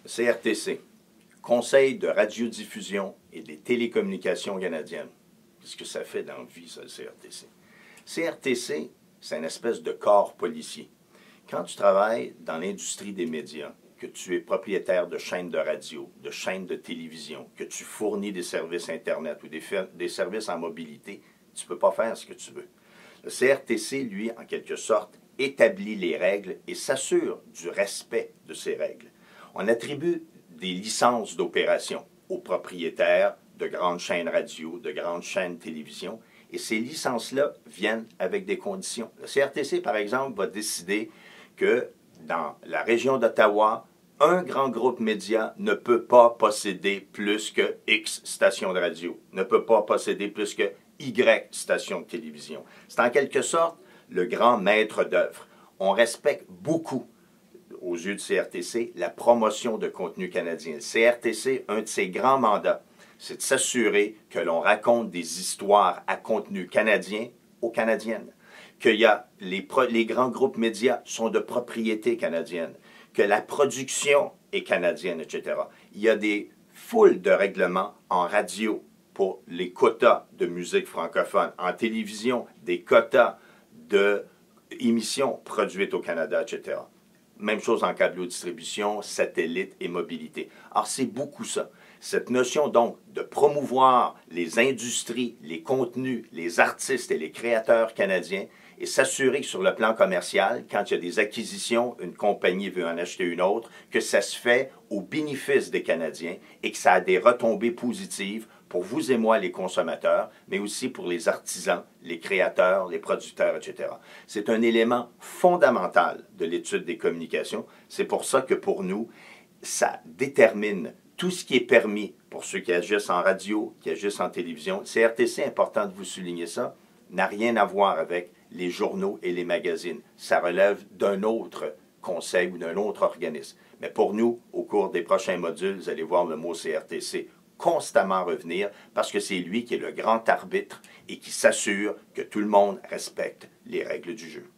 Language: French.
CRTC, Conseil de radiodiffusion et des télécommunications canadiennes. Qu'est-ce que ça fait dans la vie, ça, le CRTC? CRTC, c'est une espèce de corps policier. Quand tu travailles dans l'industrie des médias, que tu es propriétaire de chaînes de radio, de chaînes de télévision, que tu fournis des services Internet ou des services en mobilité, tu ne peux pas faire ce que tu veux. Le CRTC, lui, en quelque sorte, établit les règles et s'assure du respect de ces règles. On attribue des licences d'opération aux propriétaires de grandes chaînes radio, de grandes chaînes de télévision, et ces licences-là viennent avec des conditions. Le CRTC, par exemple, va décider que dans la région d'Ottawa, un grand groupe média ne peut pas posséder plus que X stations de radio, ne peut pas posséder plus que Y stations de télévision. C'est en quelque sorte le grand maître d'œuvre. On respecte beaucoup, aux yeux du CRTC, la promotion de contenu canadien. Le CRTC, un de ses grands mandats, c'est de s'assurer que l'on raconte des histoires à contenu canadien aux Canadiennes, que les grands groupes médias sont de propriété canadienne, que la production est canadienne, etc. Il y a des foules de règlements en radio pour les quotas de musique francophone, en télévision, des quotas d'émissions produites au Canada, etc. Même chose en câble-distribution, satellite et mobilité. Alors, c'est beaucoup ça. Cette notion, donc, de promouvoir les industries, les contenus, les artistes et les créateurs canadiens et s'assurer que sur le plan commercial, quand il y a des acquisitions, une compagnie veut en acheter une autre, que ça se fait au bénéfice des Canadiens et que ça a des retombées positives pour vous et moi, les consommateurs, mais aussi pour les artisans, les créateurs, les producteurs, etc. C'est un élément fondamental de l'étude des communications. C'est pour ça que pour nous, ça détermine tout ce qui est permis pour ceux qui agissent en radio, qui agissent en télévision. CRTC, important de vous souligner ça, n'a rien à voir avec les journaux et les magazines. Ça relève d'un autre conseil ou d'un autre organisme. Mais pour nous, au cours des prochains modules, vous allez voir le mot CRTC constamment revenir parce que c'est lui qui est le grand arbitre et qui s'assure que tout le monde respecte les règles du jeu.